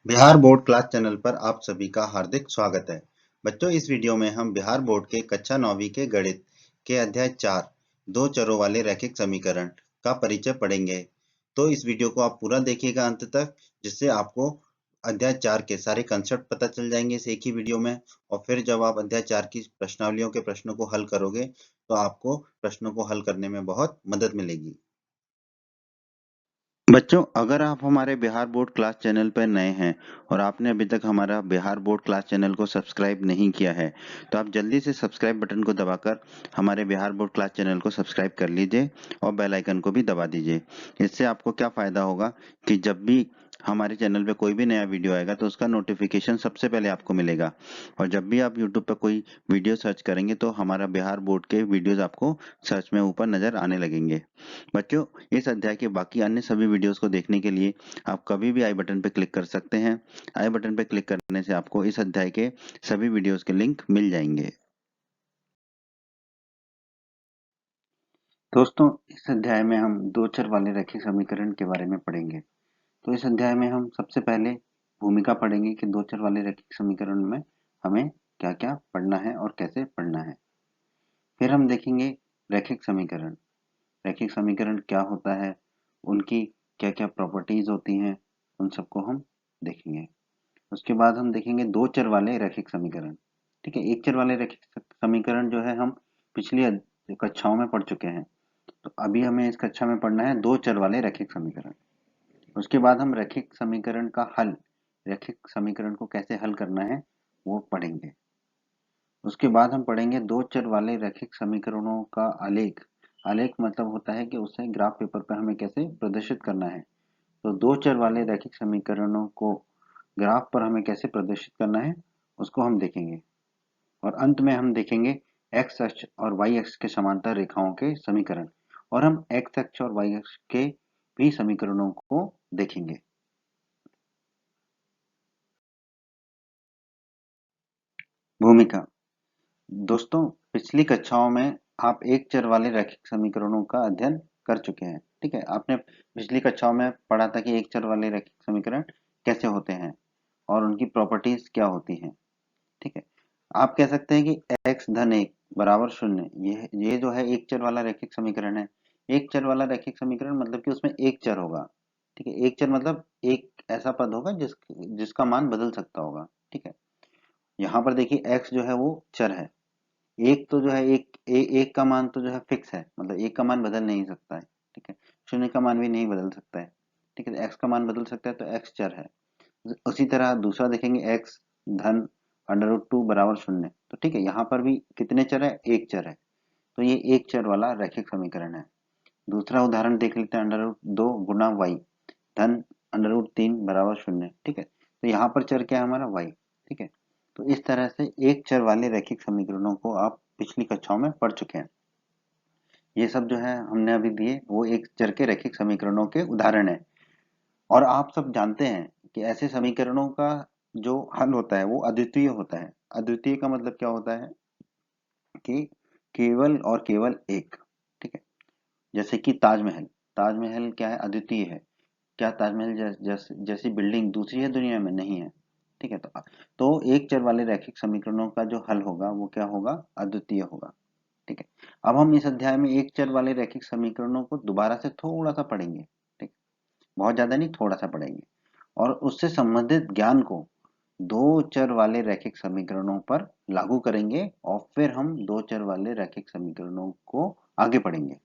Bihar board class channel पर आप सभी का हार्दिक स्वागत है। बच्चों, इस वीडियो में हम बिहार बोर्ड के कक्षा 9वीं के गणित के अध्याय 4 दो चरों वाले रैखिक समीकरण का परिचय पढ़ेंगे। तो इस वीडियो को आप पूरा देखिएगा अंत तक, जिससे आपको अध्याय 4 के सारे कंसेप्ट पता चल जाएंगे इस एक ही वीडियो में। और फिर जब आप अध्याय 4 की प्रश्नावलियों के प्रश्नों को हल करोगे तो आपको प्रश्नों को हल करने में बहुत मदद मिलेगी। बच्चों, अगर आप हमारे बिहार बोर्ड क्लास चैनल पर नए हैं और आपने अभी तक हमारा बिहार बोर्ड क्लास चैनल को सब्सक्राइब नहीं किया है, तो आप जल्दी से सब्सक्राइब बटन को दबाकर हमारे बिहार बोर्ड क्लास चैनल को सब्सक्राइब कर लीजिए और बेल आइकन को भी दबा दीजिए। इससे आपको क्या फ़ायदा होगा कि जब भी हमारे चैनल पे कोई भी नया वीडियो आएगा तो उसका नोटिफिकेशन सबसे पहले आपको मिलेगा। और जब भी आप यूट्यूब पर कोई वीडियो सर्च करेंगे तो हमारा बिहार बोर्ड के वीडियोज़ आपको सर्च में ऊपर नज़र आने लगेंगे। बच्चों, इस अध्याय के बाकी अन्य सभी वीडियोस को देखने के लिए आप कभी भी आई बटन पर क्लिक कर सकते हैं। आई बटन पर क्लिक करने से आपको इस अध्याय के सभी वीडियोस के लिंक मिल जाएंगे। दोस्तों, इस अध्याय में हम दो चर वाले रैखिक समीकरण के बारे में पढ़ेंगे। तो इस अध्याय में हम सबसे पहले भूमिका पढ़ेंगे कि दो चर वाले रैखिक समीकरण में हमें क्या क्या पढ़ना है और कैसे पढ़ना है। फिर हम देखेंगे रैखिक समीकरण। रैखिक समीकरण क्या होता है, उनकी क्या क्या प्रॉपर्टीज होती हैं, उन सबको हम देखेंगे। उसके बाद हम देखेंगे दो चर वाले रैखिक समीकरण। ठीक है, एक चर वाले रैखिक समीकरण जो है हम पिछली कक्षाओं में पढ़ चुके हैं। तो अभी हमें इस कक्षा में पढ़ना है दो चर वाले रैखिक समीकरण। उसके बाद हम रैखिक समीकरण का हल, रैखिक समीकरण को कैसे हल करना है वो पढ़ेंगे। उसके बाद हम पढ़ेंगे दो चर वाले रैखिक समीकरणों का आलेख। आलेख मतलब होता है कि उसे ग्राफ पेपर पर हमें कैसे प्रदर्शित करना है। तो दो चर वाले रैखिक समीकरणों को ग्राफ पर हमें कैसे प्रदर्शित करना है उसको हम देखेंगे। और अंत में हम देखेंगे एक्स अक्ष और वाई अक्ष के समांतर रेखाओं के समीकरण, और हम एक्स अक्ष और वाई अक्ष के भी समीकरणों को देखेंगे। भूमिका। दोस्तों, पिछली कक्षाओं में आप एक चर वाले रैखिक समीकरणों का अध्ययन कर चुके हैं। ठीक है, आपने पिछली कक्षाओं में पढ़ा था कि एक चर वाले रैखिक समीकरण कैसे होते हैं और उनकी प्रॉपर्टीज क्या होती हैं। ठीक है, आप कह सकते हैं कि x धन 1 बराबर 0, ये जो है एक चर वाला रैखिक समीकरण है। एक चर वाला रैखिक समीकरण मतलब कि उसमें एक चर होगा। ठीक है, एक चर मतलब एक ऐसा पद होगा जिसका मान बदल सकता होगा। ठीक है, यहाँ पर देखिए x जो है वो चर है। एक तो जो है एक का मान तो जो है फिक्स है, मतलब एक का मान बदल नहीं सकता है। ठीक है, शून्य का मान भी नहीं बदल सकता है। ठीक है, एक्स का मान बदल सकता है तो एक्स चर है। उसी तरह दूसरा देखेंगे एक्स धन √2 बराबर 0। तो ठीक है, यहाँ पर भी कितने चर है, एक चर है। तो ये एक चर वाला रैखिक समीकरण है। दूसरा उदाहरण देख लेते हैं, √2 गुना वाई धन √3 बराबर 0। ठीक है, तो यहाँ पर चर क्या है हमारा वाई। ठीक है, तो इस तरह से एक चर वाले रैखिक समीकरणों को आप पिछली कक्षाओं में पढ़ चुके हैं। ये सब जो है हमने अभी दिए वो एक चर के रैखिक समीकरणों के उदाहरण है। और आप सब जानते हैं कि ऐसे समीकरणों का जो हल होता है वो अद्वितीय होता है। अद्वितीय का मतलब क्या होता है कि केवल और केवल एक। ठीक है, जैसे कि ताजमहल। ताजमहल क्या है, अद्वितीय है। क्या ताजमहल जैसी बिल्डिंग दूसरी है दुनिया में, नहीं है। ठीक है, तो एक चर वाले रैखिक समीकरणों का जो हल होगा वो क्या होगा, अद्वितीय होगा। ठीक है, अब हम इस अध्याय में एक चर वाले रैखिक समीकरणों को दोबारा से थोड़ा सा पढ़ेंगे। ठीक, बहुत ज्यादा नहीं, थोड़ा सा पढ़ेंगे और उससे संबंधित ज्ञान को दो चर वाले रैखिक समीकरणों पर लागू करेंगे और फिर हम दो चर वाले रैखिक समीकरणों को आगे पढ़ेंगे।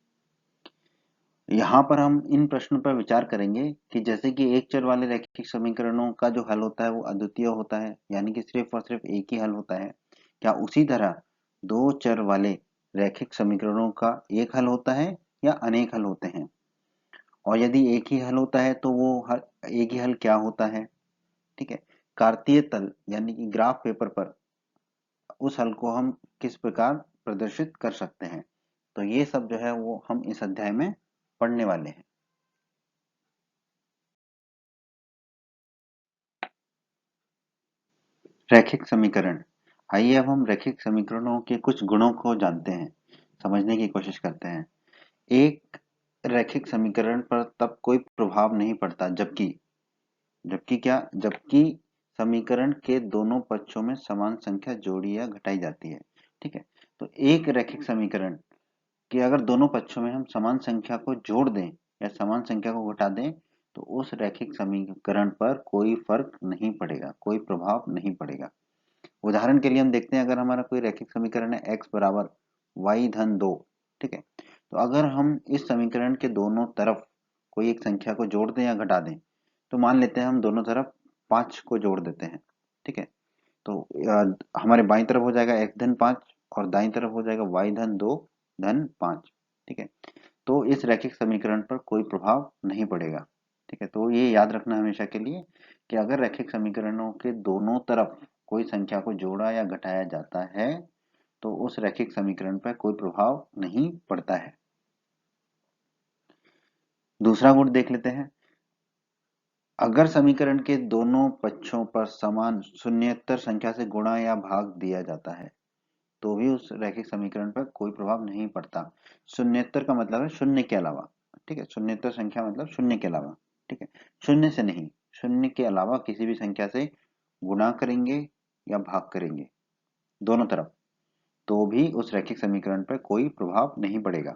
यहाँ पर हम इन प्रश्नों पर विचार करेंगे कि जैसे कि एक चर वाले रैखिक समीकरणों का जो हल होता है वो अद्वितीय होता है, यानी कि सिर्फ और सिर्फ एक ही हल होता है। क्या उसी तरह दो चर वाले रैखिक समीकरणों का एक हल होता है या अनेक हल होते हैं? और यदि एक ही हल होता है तो वो हल, एक ही हल क्या होता है? ठीक है, कार्तीय तल यानी कि ग्राफ पेपर पर उस हल को हम किस प्रकार प्रदर्शित कर सकते हैं? तो ये सब जो है वो हम इस अध्याय में पढ़ने वाले हैं। रैखिक समीकरण। आइए अब हम रैखिक समीकरणों के कुछ गुणों को जानते हैं, समझने की कोशिश करते हैं। एक रैखिक समीकरण पर तब कोई प्रभाव नहीं पड़ता जबकि जबकि क्या, जबकि समीकरण के दोनों पक्षों में समान संख्या जोड़ी या घटाई जाती है। ठीक है, तो एक रैखिक समीकरण कि अगर दोनों पक्षों में हम समान संख्या को जोड़ दें या समान संख्या को घटा दें तो उस रैखिक समीकरण पर कोई फर्क नहीं पड़ेगा, कोई प्रभाव नहीं पड़ेगा। उदाहरण के लिए हम देखते हैं, अगर हमारा कोई रैखिक समीकरण है x बराबर y धन 2, ठीक है, तो अगर हम इस समीकरण के दोनों तरफ कोई एक संख्या को जोड़ दें या घटा दें, तो मान लेते हैं हम दोनों तरफ 5 को जोड़ देते हैं। ठीक है, तो हमारे बाईं तरफ हो जाएगा x धन 5 और दाईं तरफ हो जाएगा y धन 2 धन 5। ठीक है, तो इस रैखिक समीकरण पर कोई प्रभाव नहीं पड़ेगा। ठीक है, तो ये याद रखना हमेशा के लिए कि अगर रैखिक समीकरणों के दोनों तरफ कोई संख्या को जोड़ा या घटाया जाता है तो उस रैखिक समीकरण पर कोई प्रभाव नहीं पड़ता है। दूसरा गुण देख लेते हैं। अगर समीकरण के दोनों पक्षों पर समान शून्येतर संख्या से गुणा या भाग दिया जाता है तो भी उस रैखिक समीकरण पर कोई प्रभाव नहीं पड़ता। शून्येतर का मतलब है शून्य के अलावा। ठीक है, शून्येतर संख्या मतलब शून्य के अलावा। ठीक है, शून्य से नहीं, शून्य के अलावा किसी भी संख्या से गुणा करेंगे या भाग करेंगे दोनों तरफ तो भी उस रैखिक समीकरण पर कोई प्रभाव नहीं पड़ेगा।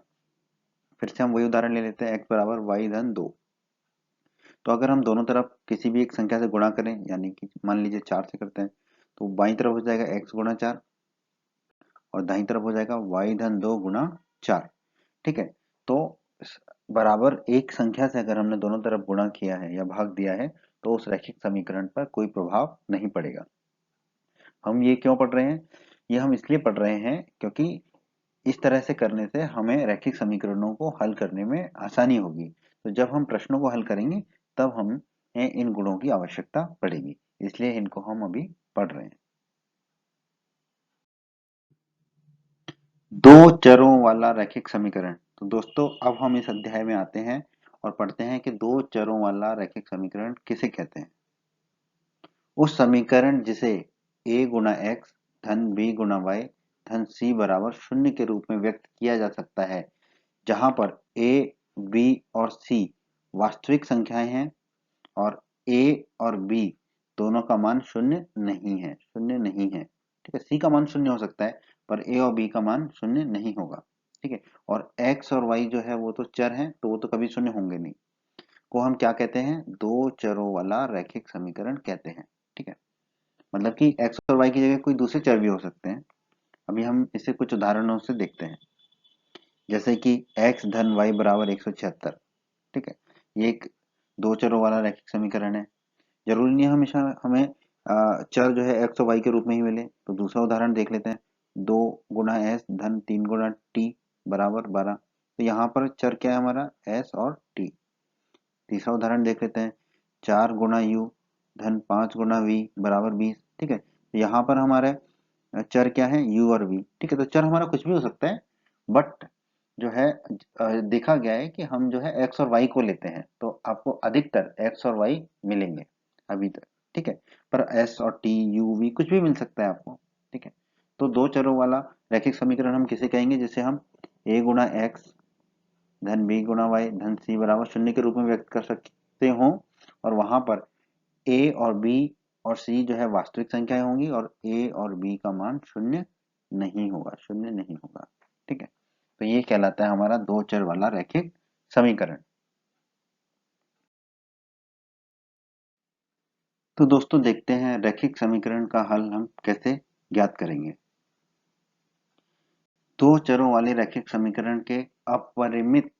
फिर से हम वही उदाहरण ले लेते हैं, x बराबर वाई धन 2। तो अगर हम दोनों तरफ किसी भी एक संख्या से गुणा करें, यानी कि मान लीजिए 4 से करते हैं, तो बाईं तरफ हो जाएगा x गुणा 4 और दाईं तरफ हो जाएगा y धन 2 गुणा 4। ठीक है, तो बराबर एक संख्या से अगर हमने दोनों तरफ गुणा किया है या भाग दिया है तो उस रैखिक समीकरण पर कोई प्रभाव नहीं पड़ेगा। हम ये क्यों पढ़ रहे हैं? ये हम इसलिए पढ़ रहे हैं क्योंकि इस तरह से करने से हमें रैखिक समीकरणों को हल करने में आसानी होगी। तो जब हम प्रश्नों को हल करेंगे तब हमें इन गुणों की आवश्यकता पड़ेगी, इसलिए इनको हम अभी पढ़ रहे हैं। दो चरों वाला रैखिक समीकरण। तो दोस्तों अब हम इस अध्याय में आते हैं और पढ़ते हैं कि दो चरों वाला रैखिक समीकरण किसे कहते हैं। उस समीकरण जिसे a गुणा एक्स धन b गुणा वाई धन c बराबर शून्य के रूप में व्यक्त किया जा सकता है, जहां पर a, b और c वास्तविक संख्याएं हैं और a और b दोनों का मान शून्य नहीं है, शून्य नहीं है। ठीक है, c का मान शून्य हो सकता है पर a और b का मान शून्य नहीं होगा। ठीक है, और x और y जो है वो तो चर हैं तो वो तो कभी शून्य होंगे नहीं, को हम क्या कहते हैं? दो चरों वाला रैखिक समीकरण कहते हैं। ठीक है, मतलब कि x और y की जगह कोई दूसरे चर भी हो सकते हैं। अभी हम इसे कुछ उदाहरणों से देखते हैं, जैसे कि x धन y बराबर 176। ठीक है, ये एक दो चरों वाला रैखिक समीकरण है। जरूरी नहीं है हमेशा हमें चर जो है x और y के रूप में ही मिले। तो दूसरा उदाहरण देख लेते हैं, 2 गुणा s धन 3 गुणा t बराबर 12। तो यहाँ पर चर क्या है हमारा? s और t। तीसरा उदाहरण देख लेते हैं, 4 गुणा u धन 5 गुणा v बराबर 20। ठीक है, तो यहाँ पर हमारे चर क्या है? u और v। ठीक है, तो चर हमारा कुछ भी हो सकता है, बट जो है देखा गया है कि हम जो है x और y को लेते हैं तो आपको अधिकतर x और y मिलेंगे अभी तक। ठीक है, पर s और t u v कुछ भी मिल सकता है आपको। ठीक है, तो दो चरों वाला रैखिक समीकरण हम किसे कहेंगे? जिसे हम a गुणा एक्स धन b गुणा वाई धन c बराबर शून्य के रूप में व्यक्त कर सकते हो, और वहां पर a और b और c जो है वास्तविक संख्याएं होंगी और a और b का मान शून्य नहीं होगा, शून्य नहीं होगा। ठीक है, तो ये कहलाता है हमारा दो चर वाला रैखिक समीकरण। तो दोस्तों देखते हैं रैखिक समीकरण का हल हम कैसे ज्ञात करेंगे। दो चरों वाले रैखिक समीकरण के अपरिमित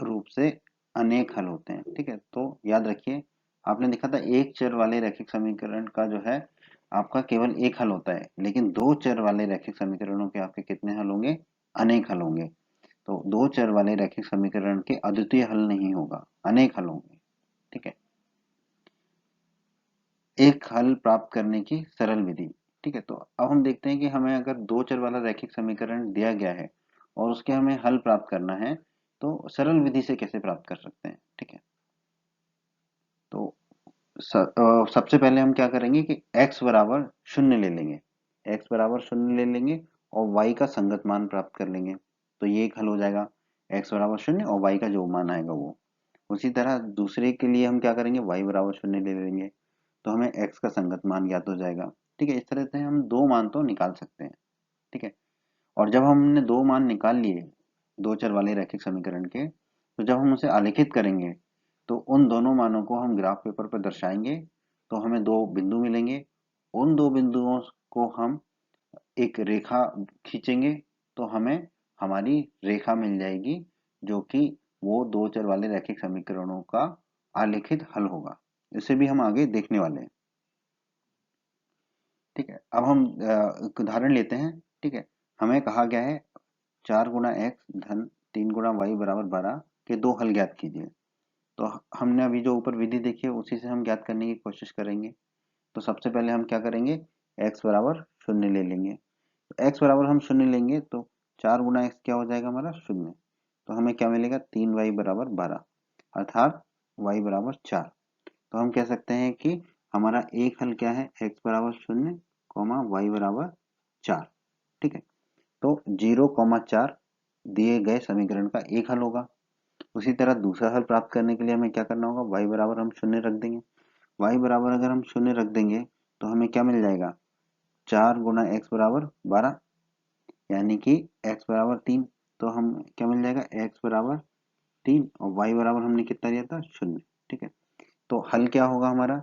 रूप से अनेक हल होते हैं। ठीक है, तो याद रखिए, आपने देखा था एक चर वाले रैखिक समीकरण का जो है आपका केवल एक हल होता है, लेकिन दो चर वाले रैखिक समीकरणों के आपके कितने हल होंगे? अनेक हल होंगे। तो दो चर वाले रैखिक समीकरण के अद्वितीय हल नहीं होगा, अनेक हल होंगे। ठीक है, एक हल प्राप्त करने की सरल विधि। ठीक है, तो अब हम देखते हैं कि हमें अगर दो चर वाला रैखिक समीकरण दिया गया है और उसके हमें हल प्राप्त करना है तो सरल विधि से कैसे प्राप्त कर सकते हैं। ठीक है, तो सबसे पहले हम क्या करेंगे कि x बराबर शून्य ले लेंगे, x बराबर शून्य ले लेंगे और y का संगत मान प्राप्त कर लेंगे। तो ये एक हल हो जाएगा, x बराबर शून्य और y का जो मान आएगा वो। उसी तरह दूसरे के लिए हम क्या करेंगे, y बराबर 0 ले लेंगे, तो हमें x का संगत मान ज्ञात हो जाएगा। ठीक है, इस तरह से हम दो मान तो निकाल सकते हैं। ठीक है, और जब हमने दो मान निकाल लिए दो चर वाले रैखिक समीकरण के, तो जब हम उसे आलेखित करेंगे तो उन दोनों मानों को हम ग्राफ पेपर पर दर्शाएंगे, तो हमें दो बिंदु मिलेंगे। उन दो बिंदुओं को हम एक रेखा खींचेंगे, तो हमें हमारी रेखा मिल जाएगी, जो कि वो दो चर वाले रैखिक समीकरणों का आलेखित हल होगा। इसे भी हम आगे देखने वाले हैं। ठीक है, अब हम एक उदाहरण लेते हैं। ठीक है, हमें कहा गया है 4 गुना x धन 3 गुना y बराबर 12 के दो हल ज्ञात कीजिए। तो हमने अभी जो ऊपर विधि देखी है उसी से हम ज्ञात करने की कोशिश करेंगे। तो सबसे पहले हम क्या करेंगे, x बराबर 0 ले लेंगे। तो x बराबर हम 0 लेंगे तो 4 गुना x क्या हो जाएगा हमारा 0। तो हमें क्या मिलेगा, 3y बराबर 12, अर्थात y बराबर 4। तो हम कह सकते हैं कि हमारा एक हल क्या है, x बराबर 0 कॉमा y बराबर 4। ठीक है, तो 0,4 दिए गए समीकरण का एक हल होगा। उसी तरह दूसरा हल प्राप्त करने के लिए हमें क्या करना होगा, y बराबर हम 0 रख देंगे। y बराबर अगर हम 0 रख देंगे तो हमें क्या मिल जाएगा, 4 गुना x बराबर 12, यानी कि x बराबर 3। तो हम क्या मिल जाएगा, x बराबर 3 और y बराबर हमने कितना दिया था, 0। ठीक है, तो हल क्या होगा हमारा,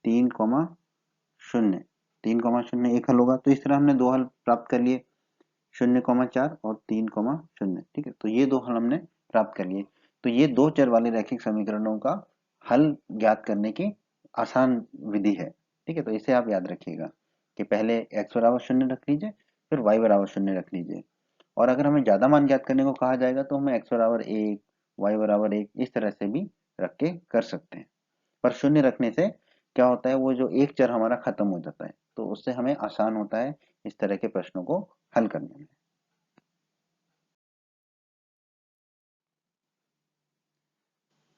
3,0। 3,0 एक हल होगा। तो इस तरह हमने दो हल प्राप्त कर लिए, 0,4 और 3,0। ठीक है, तो ये दो हल हमने प्राप्त कर लिए। तो ये दो चर वाले रैखिक समीकरणों का हल ज्ञात करने की आसान विधि है। ठीक है, तो इसे आप याद रखिएगा कि पहले x बराबर 0 रख लीजिए, फिर y बराबर 0 रख लीजिए। और अगर हमें ज्यादा मान ज्ञात करने को कहा जाएगा तो हमें x बराबर 1, y बराबर 1 इस तरह से भी रख के कर सकते हैं। पर 0 रखने से क्या होता है, वो जो एक चर हमारा खत्म हो जाता है, तो उससे हमें आसान होता है इस तरह के प्रश्नों को हल करने में।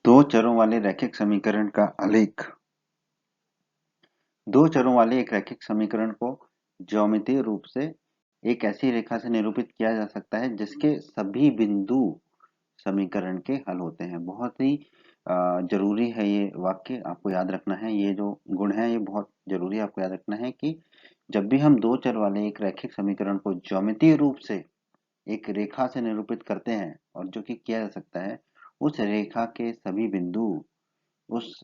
दो चरों वाले रैखिक समीकरण का आलेख। दो चरों वाले एक रैखिक समीकरण को ज्यामितीय रूप से एक ऐसी रेखा से निरूपित किया जा सकता है जिसके सभी बिंदु समीकरण के हल होते हैं। बहुत ही जरूरी है ये वाक्य, आपको याद रखना है। ये जो गुण है ये बहुत जरूरी है, आपको याद रखना है कि जब भी हम दो चर वाले एक रैखिक समीकरण को ज्यामितीय रूप से एक रेखा से निरूपित करते हैं, और जो कि किया जा सकता है, उस रेखा के सभी बिंदु उस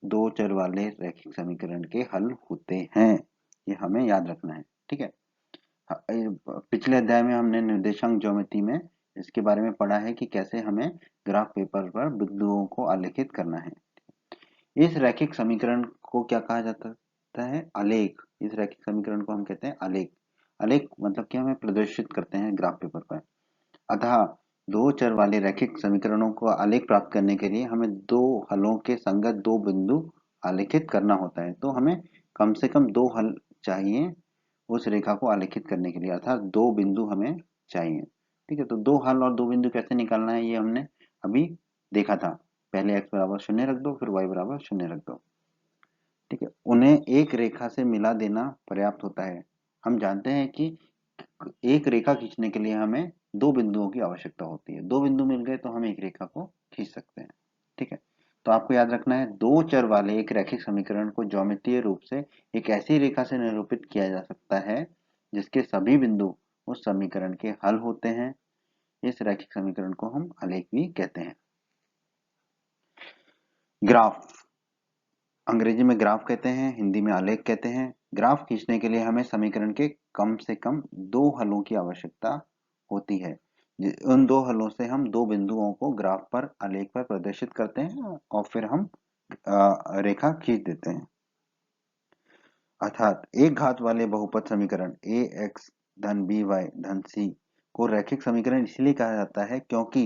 दो चर वाले रैखिक समीकरण के हल होते हैं। ये हमें याद रखना है। ठीक है, पिछले अध्याय में हमने निर्देशांक ज्योमेट्री में इसके बारे में पढ़ा है कि कैसे हमें ग्राफ पेपर पर बिंदुओं को आलेखित करना है। इस रैखिक समीकरण को क्या कहा जाता है, आलेख। इस रैखिक समीकरण को हम कहते हैं आलेख। आलेख मतलब कि हमें प्रदर्शित करते हैं ग्राफ पेपर पर। अतः दो चर वाले रैखिक समीकरणों को आलेख प्राप्त करने के लिए हमें दो हलों के संगत दो बिंदु आलेखित करना होता है। तो हमें कम से कम दो हल चाहिए उस रेखा को आलेखित करने के लिए, अर्थात दो बिंदु हमें चाहिए। ठीक है, तो दो हल और दो बिंदु कैसे निकालना है ये हमने अभी देखा था। पहले x बराबर 0 रख दो, फिर y बराबर 0 रख दो। ठीक है, उन्हें एक रेखा से मिला देना पर्याप्त होता है। हम जानते हैं कि एक रेखा खींचने के लिए हमें दो बिंदुओं की आवश्यकता होती है। दो बिंदु मिल गए तो हम एक रेखा को खींच सकते हैं। ठीक है, तो आपको याद रखना है, दो चर वाले एक रैखिक समीकरण को ज्यामितीय रूप से एक ऐसी रेखा से निरूपित किया जा सकता है जिसके सभी बिंदु उस समीकरण के हल होते हैं। इस रैखिक समीकरण को हम आलेख भी कहते हैं। ग्राफ, अंग्रेजी में ग्राफ कहते हैं, हिंदी में आलेख कहते हैं। ग्राफ खींचने के लिए हमें समीकरण के कम से कम दो हलों की आवश्यकता होती है। उन दो हलों से हम दो बिंदुओं को ग्राफ पर आलेख पर प्रदर्शित करते हैं और फिर हम रेखा खींच देते हैं। अर्थात एक घात वाले बहुपद समीकरण ए एक्स धन बी वाई धन सी को रैखिक समीकरण इसलिए कहा जाता है क्योंकि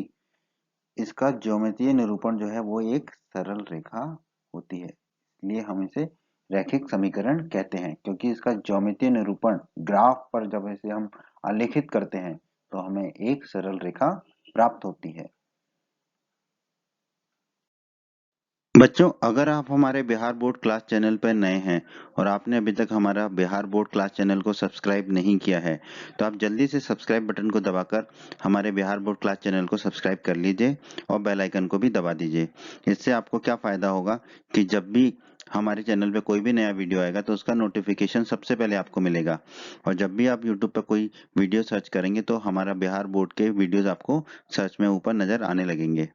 इसका ज्यामितीय निरूपण जो है वो एक सरल रेखा होती है। इसलिए हम इसे रैखिक समीकरण कहते हैं, क्योंकि इसका ज्यामितीय निरूपण ग्राफ पर जब इसे हम आलेखित करते हैं तो हमें एक सरल रेखा प्राप्त होती है। बच्चों, अगर आप हमारे बिहार बोर्ड क्लास चैनल पर नए हैं और आपने अभी तक हमारा बिहार बोर्ड क्लास चैनल को सब्सक्राइब नहीं किया है, तो आप जल्दी से सब्सक्राइब बटन को दबाकर हमारे बिहार बोर्ड क्लास चैनल को सब्सक्राइब कर लीजिए और बेल आइकन को भी दबा दीजिए। इससे आपको क्या फ़ायदा होगा कि जब भी हमारे चैनल पे कोई भी नया वीडियो आएगा तो उसका नोटिफिकेशन सबसे पहले आपको मिलेगा, और जब भी आप यूट्यूब पर कोई वीडियो सर्च करेंगे तो हमारा बिहार बोर्ड के वीडियोज़ आपको सर्च में ऊपर नज़र आने लगेंगे।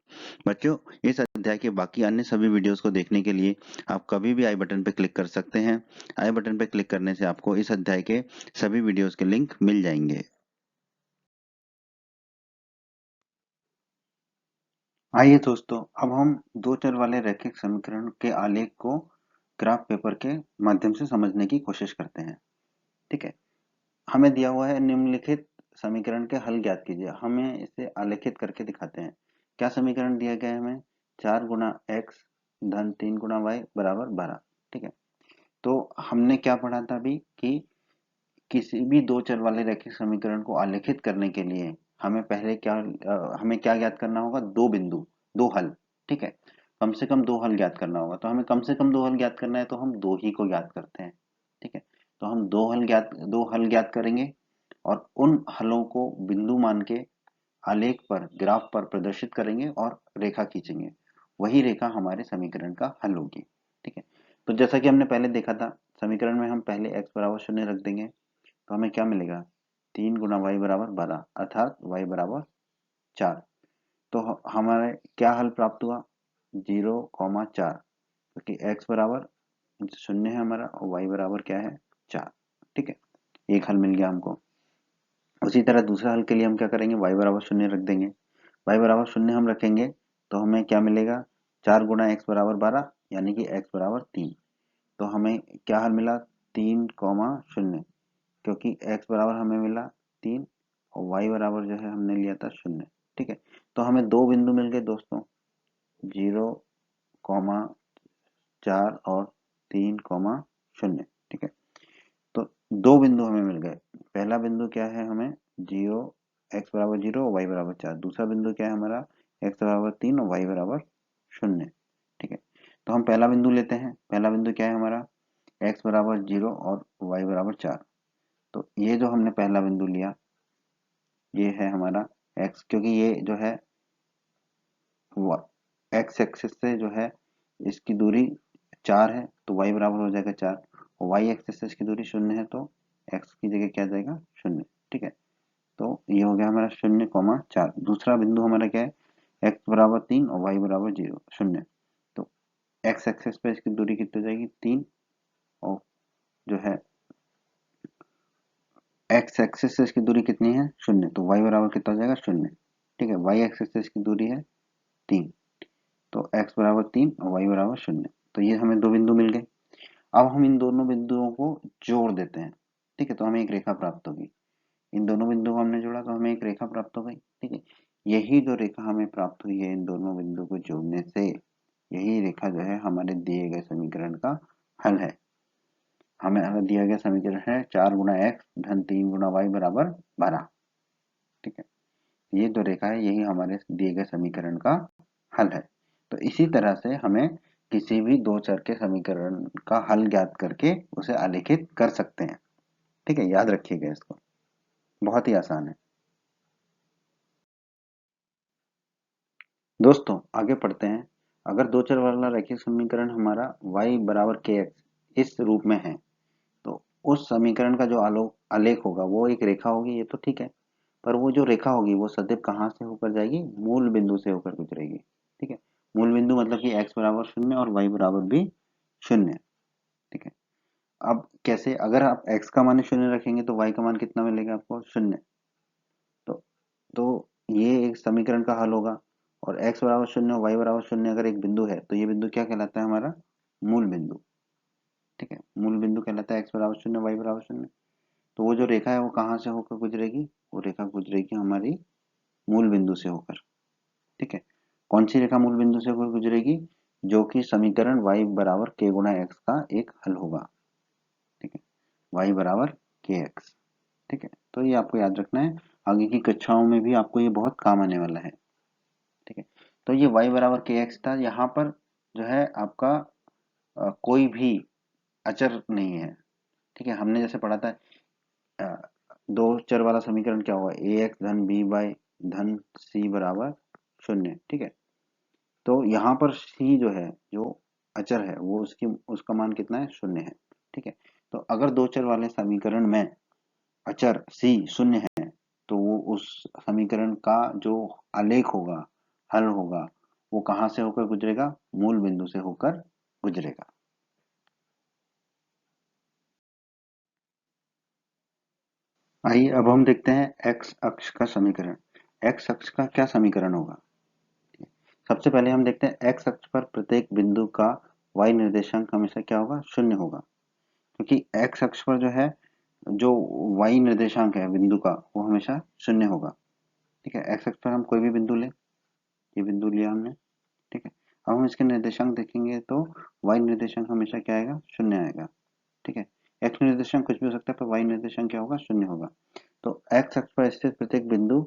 बच्चों, इस अध्याय के बाकी अन्य सभी वीडियोस को देखने के लिए आप कभी भी आई बटन पर क्लिक कर सकते हैं। आई बटन पर क्लिक करने से आपको इस अध्याय के सभी वीडियोस के लिंक मिल जाएंगे। आइए दोस्तों, अब हम दो चर वाले रैखिक समीकरण के आलेख को ग्राफ पेपर के माध्यम से समझने की कोशिश करते हैं। ठीक है, हमें दिया हुआ है निम्नलिखित समीकरण के हल ज्ञात कीजिए। हमें इसे आलेखित करके दिखाते हैं। क्या समीकरण दिया गया है हमें? 4 गुना एक्स धन 3 गुना वाई बराबर 12। ठीक है, तो हमने क्या पढ़ा था अभी कि किसी भी दो चर वाले रैखिक समीकरण को आलेखित करने के लिए हमें पहले हमें क्या ज्ञात करना होगा? दो बिंदु, दो हल। ठीक है, कम से कम दो हल ज्ञात करना होगा। तो हमें कम से कम दो हल ज्ञात करना है तो हम दो ही को ज्ञात करते हैं। ठीक है, तो हम दो हल ज्ञात करेंगे और उन हलों को बिंदु मान के आलेख पर, ग्राफ पर प्रदर्शित करेंगे और रेखा खींचेंगे। वही रेखा हमारे समीकरण का हल होगी। ठीक है, तो जैसा कि हमने पहले देखा था, समीकरण में हम पहले x बराबर 0 रख देंगे तो हमें क्या मिलेगा? 3 गुना वाई बराबर 12, अर्थात वाई बराबर 4। तो हमारे क्या हल प्राप्त हुआ? 0,4, क्योंकि x बराबर 0 है हमारा और y बराबर क्या है? 4। ठीक है, एक हल मिल गया हमको। उसी तरह दूसरा हल के लिए हम क्या करेंगे? y बराबर 0 रख देंगे। y बराबर 0 हम रखेंगे तो हमें क्या मिलेगा? 4 गुना x बराबर 12, यानी कि x बराबर 3। तो हमें क्या हल मिला? 3,0, क्योंकि x बराबर हमें मिला 3 और y बराबर जो है हमने लिया था 0। ठीक है, तो हमें दो बिंदु मिल गए दोस्तों, 0,4 और 3,0। ठीक है, तो दो बिंदु हमें मिल गए। पहला बिंदु क्या है? हमें 0, x बराबर 0 और y बराबर 4। दूसरा बिंदु क्या है हमारा? x बराबर 3 और y बराबर 0। ठीक है, तो हम पहला बिंदु लेते हैं। पहला बिंदु क्या है हमारा? x बराबर 0 और y बराबर 4। तो ये जो हमने पहला बिंदु लिया, ये है हमारा x, क्योंकि ये जो है x एक्सिस से जो है इसकी दूरी 4 है तो y बराबर हो जाएगा 4, और y एक्सिस से इसकी दूरी 0 है तो x की जगह क्या आ जाएगा? 0। ठीक है, तो ये हो गया हमारा 0,4। दूसरा बिंदु हमारा क्या है? x बराबर 3 और y बराबर 0। तो x एक्सिस पे इसकी दूरी कितनी हो जाएगी? 3, और जो है x एक्सिस से इसकी दूरी कितनी है? 0, तो y बराबर कितना हो जाएगा? 0। ठीक है, y एक्सिस से इसकी दूरी है 3, तो x बराबर 3 और y बराबर 0। तो ये हमें दो बिंदु मिल गए। अब हम इन दोनों बिंदुओं को जोड़ देते हैं। ठीक है, तो हमें एक रेखा प्राप्त होगी। इन दोनों बिंदुओं को हमने जोड़ा तो हमें एक रेखा प्राप्त हो गई। ठीक है, यही जो रेखा हमें प्राप्त हुई है इन दोनों बिंदुओं को जोड़ने से, यही रेखा जो है हमारे दिए गए समीकरण का हल है। हमें दिया गया समीकरण है 4 गुना एक्स धन 3 गुना वाई बराबर 12। ठीक है, ये जो रेखा है यही हमारे दिए गए समीकरण का हल है। तो इसी तरह से हमें किसी भी दो चर के समीकरण का हल ज्ञात करके उसे आलेखित कर सकते हैं। ठीक है, याद रखिएगा इसको, बहुत ही आसान है। दोस्तों आगे पढ़ते हैं। अगर दो चर वाला रैखिक समीकरण हमारा y बराबर के एक्स इस रूप में है, तो उस समीकरण का जो आलेख होगा वो एक रेखा होगी, ये तो ठीक है। पर वो जो रेखा होगी वो सदैव कहाँ से होकर जाएगी? मूल बिंदु से होकर गुजरेगी। ठीक है, मूल बिंदु मतलब कि x बराबर 0 और y बराबर भी 0। ठीक है, अब कैसे? अगर आप x का मान 0 रखेंगे तो y का मान कितना मिलेगा आपको? 0। तो तो ये एक समीकरण का हल होगा। और x बराबर 0 और y बराबर 0 अगर एक बिंदु है तो ये बिंदु क्या कहलाता है? हमारा मूल बिंदु। ठीक है, मूल बिंदु कहलाता है x बराबर 0 y बराबर 0। तो वो जो रेखा है वो कहाँ से होकर गुजरेगी? वो रेखा गुजरेगी हमारी मूल बिंदु से होकर। ठीक है, कौन सी रेखा मूल बिंदु से होकर गुजरेगी? जो कि समीकरण y बराबर k गुना x का एक हल होगा। ठीक है, y बराबर के एक्स। ठीक है, तो ये आपको याद रखना है, आगे की कक्षाओं में भी आपको ये बहुत काम आने वाला है। ठीक है, तो ये y बराबर के एक्स था। यहाँ पर जो है आपका कोई भी अचर नहीं है। ठीक है, हमने जैसे पढ़ा था अ, दो चर वाला समीकरण क्या होगा, ए एक्स धन बी बाई धन सी बराबर शून्य। ठीक है, तो यहाँ पर सी जो है, जो अचर है, वो उसका मान कितना है, शून्य है। ठीक है, तो अगर दो चर वाले समीकरण में अचर सी शून्य है, तो वो उस समीकरण का जो आलेख होगा, हल होगा, वो कहाँ से होकर गुजरेगा, मूल बिंदु से होकर गुजरेगा। आइए अब हम देखते हैं एक्स अक्ष का समीकरण। एक्स अक्ष का क्या समीकरण होगा। सबसे पहले हम देखते हैं एक्स अक्ष पर प्रत्येक बिंदु का वाई निर्देशांक हमेशा क्या होगा, शून्य होगा। क्योंकि एक्स अक्ष पर जो है, जो वाई निर्देशांक है बिंदु का, वो हमेशा शून्य होगा। ठीक है, एक्स अक्ष पर हम कोई भी बिंदु लें, ये बिंदु लिया हमने। ठीक है, अब हम इसके निर्देशांक देखेंगे तो वाई निर्देशांक हमेशा क्या आएगा, शून्य आएगा। ठीक है, एक्स निर्देशांक कुछ भी हो सकता है, पर वाई निर्देशांक क्या होगा, शून्य होगा। तो एक्स अक्ष पर स्थित प्रत्येक बिंदु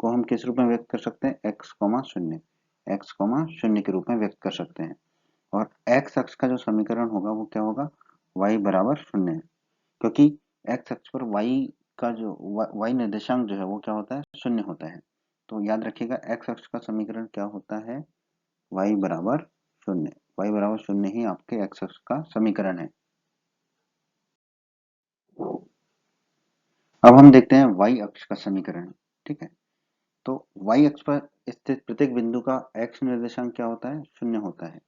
को हम किस रूप में व्यक्त कर सकते हैं, एक्स कॉमा शून्य, एक्स कॉमा शून्य के रूप में व्यक्त कर सकते हैं। और एक्स अक्ष का जो समीकरण होगा वो क्या होगा, वाई बराबर शून्य। क्योंकि एक्स अक्ष पर वाई का जो वाई निर्देशांक जो है वो क्या होता है, शून्य होता है। तो याद रखिएगा एक्स अक्ष का समीकरण क्या होता है, वाई बराबर शून्य। वाई बराबर शून्य ही आपके एक्स अक्ष का समीकरण है। अब हम देखते हैं वाई अक्ष का समीकरण। ठीक है, तो वाई अक्ष पर स्थित प्रत्येक बिंदु का एक्स निर्देशांक क्या होता है, शून्य होता है।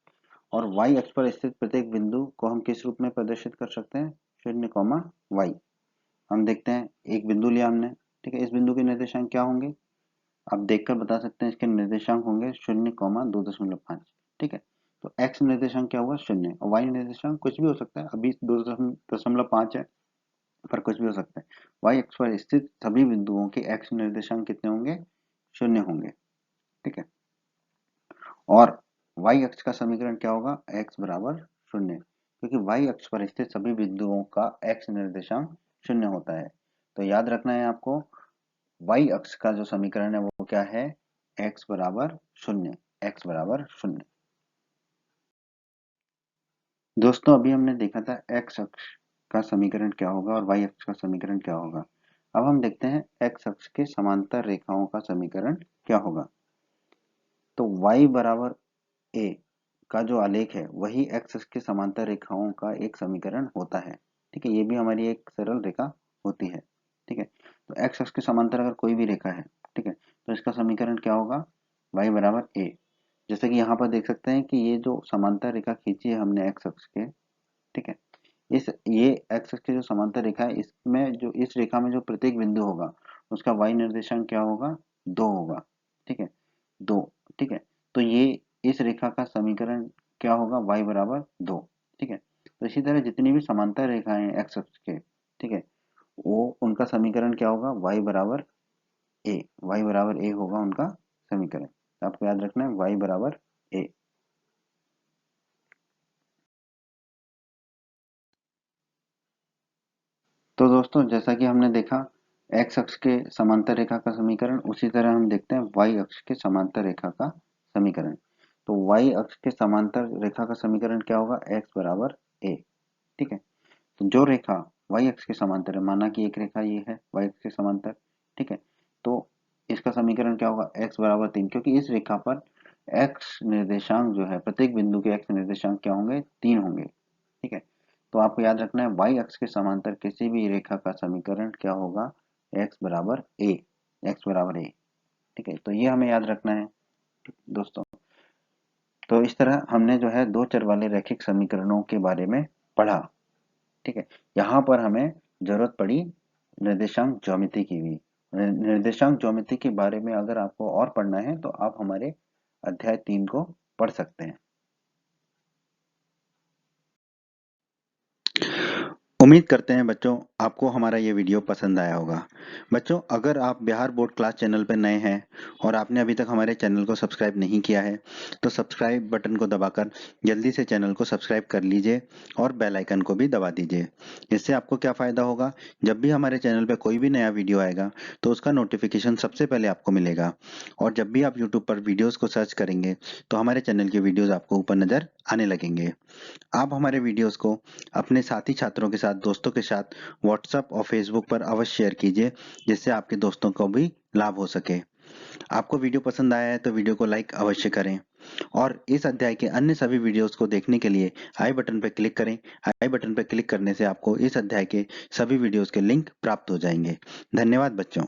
और वाई अक्ष पर स्थित प्रत्येक बिंदु को हम किस रूप में प्रदर्शित कर सकते हैं, शून्य कॉमा वाई। हम देखते हैं, एक बिंदु लिया हमने। ठीक है, इस बिंदु के निर्देशांक क्या होंगे, आप देखकर बता सकते हैं, इसके निर्देशांक होंगे शून्य कॉमा 2.5। ठीक है, तो एक्स निर्देशांक क्या होगा, शून्य, और वाई निर्देशांक कुछ भी हो सकता है, अभी 2.5 है, पर कुछ भी हो सकता है। वाई अक्ष पर स्थित सभी बिंदुओं के एक्स निर्देशांक कितने होंगे, शून्य होंगे। ठीक है, और वाई अक्ष का समीकरण क्या होगा, एक्स बराबर शून्य, क्योंकि वाई अक्ष पर स्थित सभी बिंदुओं का एक्स निर्देशांक शून्य होता है। तो याद रखना है आपको, वाई अक्ष का जो समीकरण है वो क्या है, एक्स बराबर शून्य, एक्स बराबर शून्य। दोस्तों अभी हमने देखा था एक्स अक्ष का समीकरण क्या होगा और वाई अक्ष का समीकरण क्या होगा। अब हम देखते हैं एक्स अक्ष के समांतर रेखाओं का समीकरण क्या होगा। तो y बराबर a का जो आलेख है वही एक्स अक्ष के समांतर रेखाओं का एक समीकरण होता है। ठीक है, ये भी हमारी एक सरल रेखा होती है। ठीक है, तो एक्स अक्ष के समांतर अगर कोई भी रेखा है, ठीक है, तो इसका समीकरण क्या होगा, y बराबर a। जैसे कि यहाँ पर देख सकते हैं कि ये जो समांतर रेखा खींची है हमने एक्स अक्ष के, ठीक है, इस ये एक्स अक्ष की जो समांतर रेखा है, इसमें जो इस रेखा में जो प्रत्येक बिंदु होगा उसका वाई निर्देशांक क्या होगा, 2 होगा। ठीक है, 2। ठीक है, तो ये इस रेखा का समीकरण क्या होगा, वाई बराबर 2। ठीक है, तो इसी तरह जितनी भी समांतर रेखाएं हैं एक्स अक्ष के, ठीक है, वो उनका समीकरण क्या होगा, वाई बराबर ए। वाई बराबर ए होगा उनका समीकरण। तो आपको याद रखना है वाई बराबर ए। तो दोस्तों जैसा कि हमने देखा एक्स अक्ष के समांतर रेखा का समीकरण, उसी तरह हम देखते हैं वाई अक्ष के समांतर रेखा का समीकरण। तो वाई अक्ष के समांतर रेखा का समीकरण क्या होगा, एक्स बराबर ए। ठीक है, तो जो रेखा वाई अक्ष के समांतर है, माना कि एक रेखा ये है वाई अक्ष के समांतर। ठीक है, तो इसका समीकरण क्या होगा, एक्स बराबर 3, क्योंकि इस रेखा पर एक्स निर्देशांक जो है, प्रत्येक बिंदु के एक्स निर्देशांक क्या होंगे, 3 होंगे। ठीक है, तो आपको याद रखना है वाई अक्ष के समांतर किसी भी रेखा का समीकरण क्या होगा, एक्स बराबर ए। एक्स बराबर ए। ठीक है, तो ये हमें याद रखना है दोस्तों। तो इस तरह हमने जो है दो चर वाले रैखिक समीकरणों के बारे में पढ़ा। ठीक है, यहाँ पर हमें जरूरत पड़ी निर्देशांक ज्योमेट्री की भी। निर्देशांक ज्योमेट्री के बारे में अगर आपको और पढ़ना है तो आप हमारे अध्याय 3 को पढ़ सकते हैं। उम्मीद करते हैं बच्चों आपको हमारा ये वीडियो पसंद आया होगा। बच्चों अगर आप बिहार बोर्ड क्लास चैनल पर नए हैं और आपने अभी तक हमारे चैनल को सब्सक्राइब नहीं किया है तो सब्सक्राइब बटन को दबाकर जल्दी से चैनल को सब्सक्राइब कर लीजिए और बेल आइकन को भी दबा दीजिए। इससे आपको क्या फ़ायदा होगा, जब भी हमारे चैनल पर कोई भी नया वीडियो आएगा तो उसका नोटिफिकेशन सबसे पहले आपको मिलेगा। और जब भी आप यूट्यूब पर वीडियोज़ को सर्च करेंगे तो हमारे चैनल के वीडियोज़ आपको ऊपर नज़र आने लगेंगे। आप हमारे वीडियोस को अपने साथी छात्रों के साथ, दोस्तों के साथ व्हाट्सएप और फेसबुक पर अवश्य शेयर कीजिए, जिससे आपके दोस्तों को भी लाभ हो सके। आपको वीडियो पसंद आया है तो वीडियो को लाइक अवश्य करें और इस अध्याय के अन्य सभी वीडियोस को देखने के लिए आई बटन पर क्लिक करें। आई बटन पर क्लिक करने से आपको इस अध्याय के सभी वीडियोस के लिंक प्राप्त हो जाएंगे। धन्यवाद बच्चों।